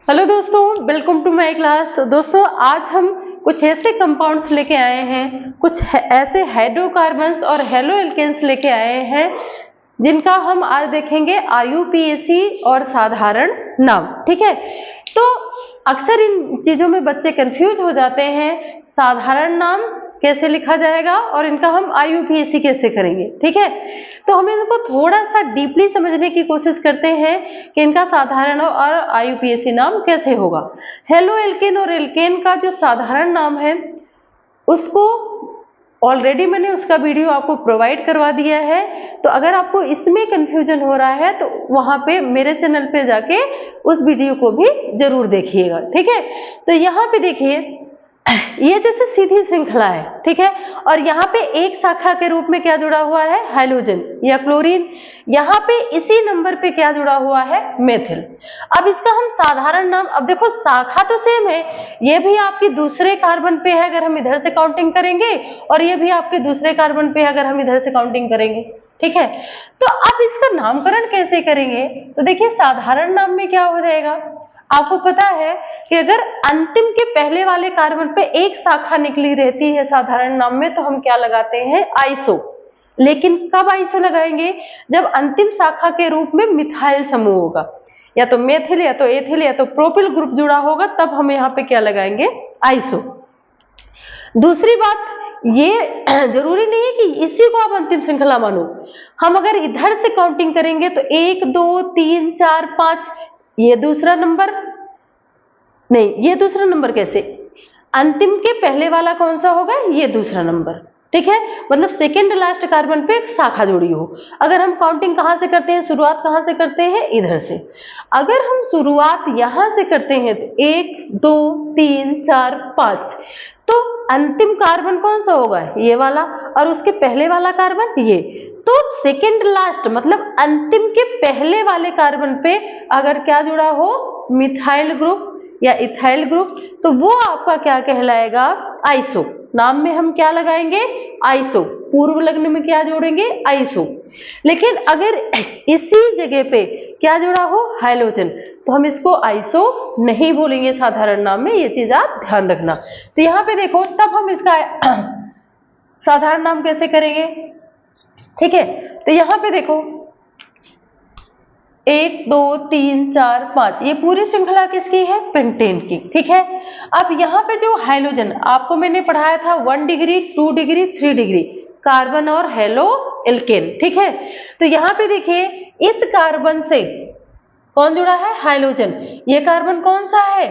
Hello दोस्तों, welcome to my class. तो दोस्तों आज हम कुछ ऐसे कंपाउंड्स लेके आए हैं, कुछ ऐसे हाइड्रोकार्बन्स और हेलो एल्केन्स लेके आए हैं जिनका हम आज देखेंगे IUPAC और साधारण नाम। ठीक है, तो अक्सर इन चीजों में बच्चे कंफ्यूज हो जाते हैं, साधारण नाम कैसे लिखा जाएगा और इनका हम IUPAC कैसे करेंगे। ठीक है, तो हम इनको थोड़ा सा डीपली समझने की कोशिश करते हैं कि इनका साधारण और IUPAC नाम कैसे होगा। हेलो एल्केन और एल्केन का जो साधारण नाम है उसको ऑलरेडी मैंने उसका वीडियो आपको प्रोवाइड करवा दिया है, तो अगर आपको इसमें कंफ्यूजन हो रहा है तो वहां पे मेरे चैनल पे जाके उस वीडियो को भी जरूर देखिएगा। ठीक है, तो यहाँ पे देखिए ये जैसे सीधी श्रृंखला है, ठीक है, और यहाँ पे एक शाखा के रूप में क्या जुड़ा हुआ है, हाइड्रोजन या क्लोरीन। यहाँ पे इसी नंबर पे क्या जुड़ा हुआ है, मेथिल। अब इसका हम साधारण नाम, अब देखो शाखा तो सेम है, ये भी आपकी दूसरे कार्बन पे है अगर हम इधर से काउंटिंग करेंगे, और ये भी आपके दूसरे कार्बन पे है अगर हम इधर से काउंटिंग करेंगे। ठीक है, तो अब इसका नामकरण कैसे करेंगे, तो देखिए साधारण नाम में क्या हो जाएगा, आपको पता है कि अगर अंतिम के पहले वाले कार्बन पे एक शाखा निकली रहती है साधारण नाम में तो हम क्या लगाते हैं, आइसो। लेकिन कब आइसो लगाएंगे, जब अंतिम शाखा के रूप में मिथाइल समूह होगा, या तो मेथिल या तो एथिल या तो प्रोपिल ग्रुप जुड़ा होगा, तब हम यहाँ पे क्या लगाएंगे, आइसो। दूसरी बात, ये जरूरी नहीं है कि इसी को आप अंतिम श्रृंखला मानो। हम अगर इधर से काउंटिंग करेंगे तो 1 2 3 4 5, ये दूसरा नंबर नहीं, ये दूसरा नंबर कैसे, अंतिम के पहले वाला कौन सा होगा, ये दूसरा नंबर। ठीक है, मतलब सेकेंड लास्ट कार्बन पे एक शाखा जुड़ी हो। अगर हम काउंटिंग कहां से करते हैं, शुरुआत कहां से करते हैं, इधर से। अगर हम शुरुआत यहां से करते हैं तो 1 2 3 4 5, तो अंतिम कार्बन कौन सा होगा, ये वाला, और उसके पहले वाला कार्बन ये। तो सेकेंड लास्ट मतलब अंतिम के पहले वाले कार्बन पे अगर क्या जुड़ा हो, मिथाइल ग्रुप या इथाइल ग्रुप, तो वो आपका क्या कहलाएगा, आइसो। नाम में हम क्या लगाएंगे, आइसो। पूर्व लग्न में क्या जोड़ेंगे, आइसो। लेकिन अगर इसी जगह पे क्या जुड़ा हो, हाइड्रोजन, तो हम इसको आइसो नहीं बोलेंगे साधारण नाम में, ये चीज आप ध्यान रखना। तो यहाँ पे देखो, तब हम इसका साधारण नाम कैसे करेंगे। ठीक है, तो यहाँ पे देखो 1 2 3 4 5, ये पूरी श्रृंखला किसकी है, पेंटेन की। ठीक है, अब यहाँ पे जो हाइड्रोजन आपको मैंने पढ़ाया था 1 डिग्री 2 डिग्री 3 डिग्री कार्बन और हेलो एल्केन। ठीक है, तो यहाँ पे देखिए इस कार्बन से कौन जुड़ा है, हाइड्रोजन। ये कार्बन कौन सा है,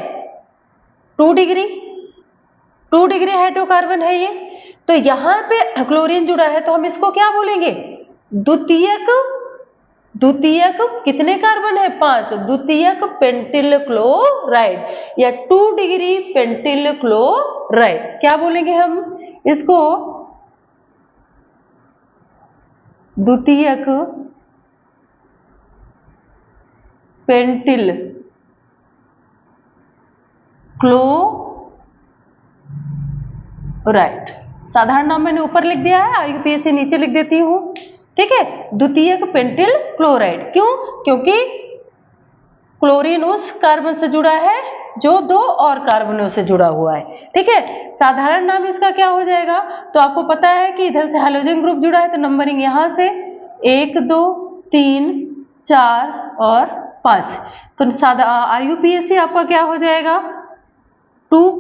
2 डिग्री हाइड्रोकार्बन है ये। तो यहाँ पे क्लोरीन जुड़ा है, तो हम इसको क्या बोलेंगे, द्वितीयक कितने कार्बन है, 5, द्वितीयक पेंटिल क्लोराइड या 2 डिग्री पेंटिल क्लोराइड। क्या बोलेंगे हम इसको, द्वितीयक पेंटिल क्लोराइड। साधारण नाम मैंने ऊपर लिख दिया है, IUPAC नीचे लिख देती हूं। ठीक है, द्वितीयक पेंटिल क्लोराइड। क्यों, क्योंकि क्लोरीन उस कार्बन से जुड़ा है जो 2 और कार्बनों से जुड़ा हुआ है। ठीक है, साधारण नाम इसका क्या हो जाएगा, तो आपको पता है कि इधर से हाइड्रोजन ग्रुप जुड़ा है, तो नंबरिंग यहां से 1 2 3 4 और 5। तो साधा IUPAC आपका क्या हो जाएगा, 2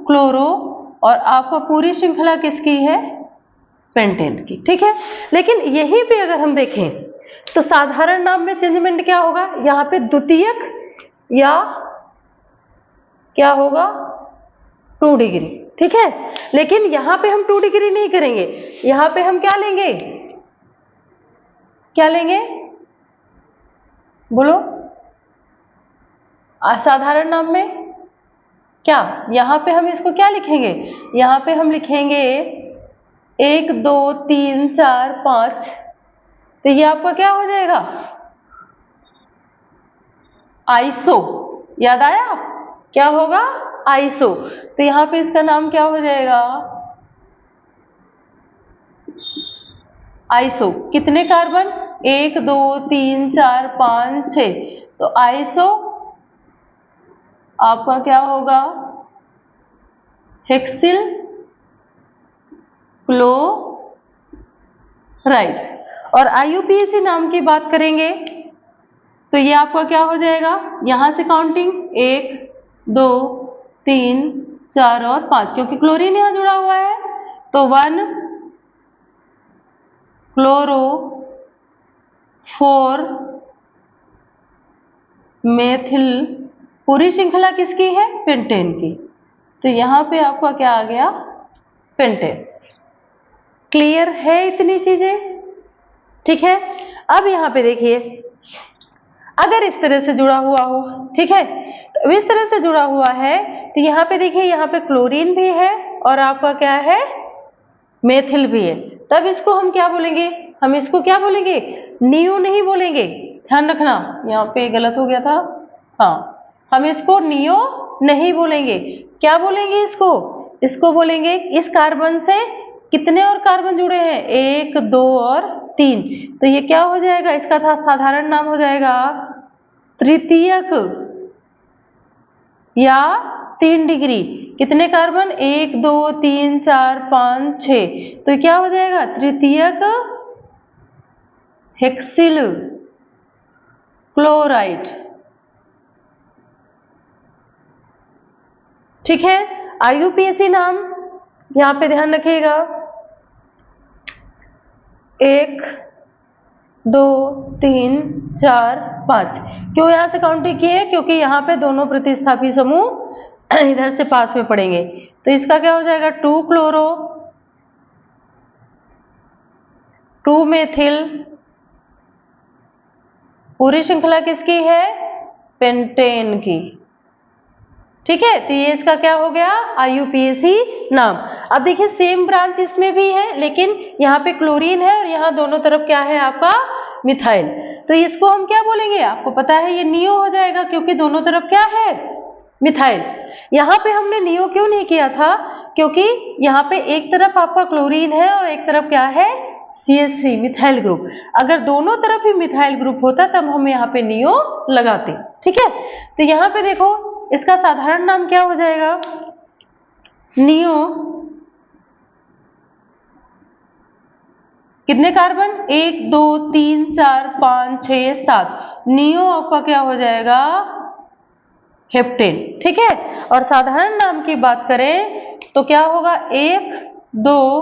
क्लोरो और आपका पूरी श्रृंखला किसकी है, पेंटेन की। ठीक है, लेकिन यहीं पे अगर हम देखें तो साधारण नाम में चेंजमेंट क्या होगा, यहाँ पे द्वितीयक या क्या होगा, 2 डिग्री। ठीक है, लेकिन यहाँ पे हम 2 डिग्री नहीं करेंगे, यहाँ पे हम क्या लेंगे, बोलो, साधारण नाम में क्या, यहाँ पे हम इसको क्या लिखेंगे, यहाँ पे हम लिखेंगे 1 2 3 4 5, तो ये आपका क्या हो जाएगा, आइसो। याद आया, क्या होगा, आइसो। तो यहाँ पे इसका नाम क्या हो जाएगा, आइसो। कितने कार्बन, 1 2 3 4 5 6, तो आइसो आपका क्या होगा, हेक्सिल क्लोराइड। और IUPAC नाम की बात करेंगे तो ये आपका क्या हो जाएगा, यहां से काउंटिंग 1 2 3 4 और 5, क्योंकि क्लोरीन यहां जुड़ा हुआ है तो 1 क्लोरो 4 मेथिल, पूरी श्रृंखला किसकी है, पेंटेन की, तो यहां पे आपका क्या आ गया, पेंटेन। क्लियर है इतनी चीजें, ठीक है। अब यहां पे देखिए, अगर इस तरह से जुड़ा हुआ हो, ठीक है, तो इस तरह से जुड़ा हुआ है तो यहाँ पे देखिए, यहाँ पे क्लोरीन भी है और आपका क्या है, मेथिल भी है, तब इसको हम क्या बोलेंगे, हम इसको क्या बोलेंगे, नियो नहीं बोलेंगे, ध्यान रखना, यहाँ पे गलत हो गया था, हाँ, हम इसको नियो नहीं बोलेंगे, क्या बोलेंगे इसको, इसको बोलेंगे इस कार्बन से कितने और कार्बन जुड़े हैं, 1 2 और 3, तो ये क्या हो जाएगा, इसका था साधारण नाम हो जाएगा तृतीयक या 3 डिग्री, कितने कार्बन, 1 2 3 4 5 6, तो क्या हो जाएगा, तृतीयक हेक्सिल क्लोराइड, ठीक है। IUPAC नाम यहां पे ध्यान रखिएगा, 1 2 3 4 5, क्यों यहां से काउंटिंग किए, क्योंकि यहाँ पे दोनों प्रतिस्थापी समूह इधर से पास में पड़ेंगे, तो इसका क्या हो जाएगा, 2 क्लोरो 2 मेथिल, पूरी श्रृंखला किसकी है, पेंटेन की, ठीक है। तो ये इसका क्या हो गया, IUPAC नाम। अब देखिए सेम ब्रांच इसमें भी है, लेकिन यहाँ पे क्लोरीन है और यहाँ दोनों तरफ क्या है आपका, मिथाइल, तो इसको हम क्या बोलेंगे, आपको पता है ये नियो हो जाएगा, क्योंकि दोनों तरफ क्या है, मिथाइल। यहाँ पे हमने नियो क्यों नहीं किया था, क्योंकि यहाँ पे एक तरफ आपका क्लोरीन है और एक तरफ क्या है, CH3 मिथाइल ग्रुप, अगर दोनों तरफ ही मिथाइल ग्रुप होता तब हम यहाँ पे नियो लगाते, ठीक है। तो यहाँ पे देखो इसका साधारण नाम क्या हो जाएगा, नियो, कितने कार्बन, 1 2 3 4 5 6 7, नियो आपका क्या हो जाएगा, हेप्टेन, ठीक है। और साधारण नाम की बात करें तो क्या होगा, 1 2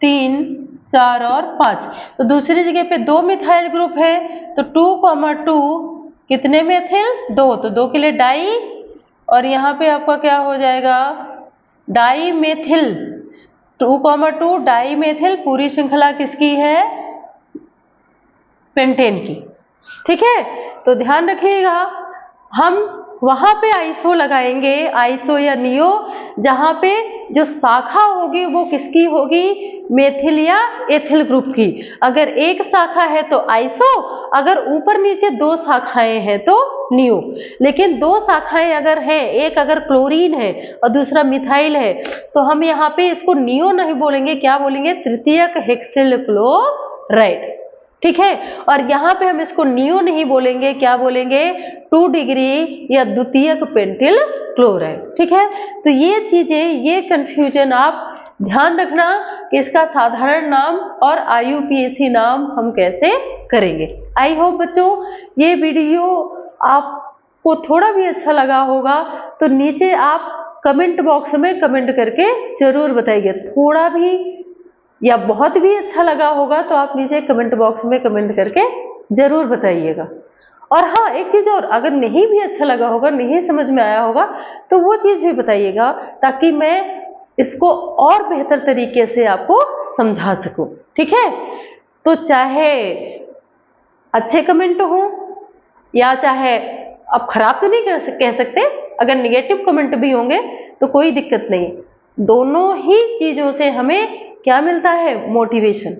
3 4 और 5, तो दूसरी जगह पे 2 मिथाइल ग्रुप है, तो 2,2 कितने मेथिल, 2, तो 2 के लिए डाई, और यहाँ पे आपका क्या हो जाएगा, डाई मेथिल, 2,2 डाई मेथिल, पूरी श्रृंखला किसकी है, पेंटेन की, ठीक है। तो ध्यान रखिएगा, हम वहां पे आइसो लगाएंगे, आइसो या नियो, जहां पे जो शाखा होगी वो किसकी होगी, मेथिल या एथिल ग्रुप की, अगर एक शाखा है तो आइसो, अगर ऊपर नीचे 2 शाखाएं हैं तो नियो, लेकिन 2 शाखाएं अगर हैं, एक अगर क्लोरीन है और दूसरा मिथाइल है, तो हम यहाँ पे इसको नियो नहीं बोलेंगे, क्या बोलेंगे, तृतीयक हेक्सिल क्लोराइड, ठीक है। और यहाँ पे हम इसको नियो नहीं बोलेंगे, क्या बोलेंगे, 2 डिग्री या द्वितीयक पेंटिल क्लोराइड, ठीक है। तो ये चीजें, ये कंफ्यूजन आप ध्यान रखना कि इसका साधारण नाम और IUPAC नाम हम कैसे करेंगे। आई होप बच्चों ये वीडियो आपको थोड़ा भी अच्छा लगा होगा, तो नीचे आप कमेंट बॉक्स में कमेंट करके जरूर बताइए, थोड़ा भी या बहुत भी अच्छा लगा होगा तो आप नीचे कमेंट बॉक्स में कमेंट करके जरूर बताइएगा। और हाँ, एक चीज और, अगर नहीं भी अच्छा लगा होगा, नहीं समझ में आया होगा, तो वो चीज भी बताइएगा, ताकि मैं इसको और बेहतर तरीके से आपको समझा सकूं, ठीक है। तो चाहे अच्छे कमेंट हो या चाहे आप खराब तो नहीं कह सकते, अगर निगेटिव कमेंट भी होंगे तो कोई दिक्कत नहीं, दोनों ही चीजों से हमें क्या मिलता है, मोटिवेशन,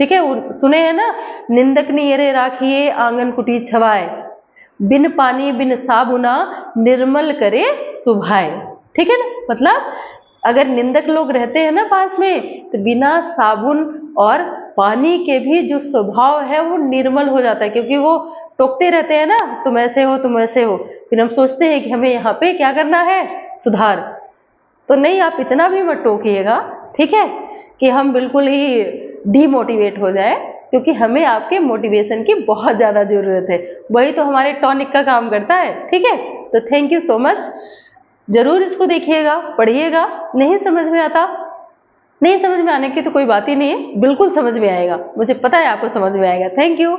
ठीक है। सुने हैं ना, निंदक नियरे राखिए आंगन कुटी छवाए, बिन पानी बिन साबुना निर्मल करे सुभाए, ठीक है ना। मतलब अगर निंदक लोग रहते हैं ना पास में, तो बिना साबुन और पानी के भी जो स्वभाव है वो निर्मल हो जाता है, क्योंकि वो टोकते रहते हैं ना, तुम ऐसे हो तुम ऐसे हो, फिर हम सोचते हैं कि हमें यहाँ पे क्या करना है, सुधार। तो नहीं, आप इतना भी मत टोकिएगा, ठीक है, कि हम बिल्कुल ही डीमोटिवेट हो जाए, क्योंकि हमें आपके मोटिवेशन की बहुत ज़्यादा ज़रूरत है, वही तो हमारे टॉनिक का काम करता है, ठीक है। तो थैंक यू सो मच, जरूर इसको देखिएगा, पढ़िएगा। नहीं समझ में आता, नहीं समझ में आने की तो कोई बात ही नहीं है, बिल्कुल समझ में आएगा, मुझे पता है आपको समझ में आएगा। Thank you.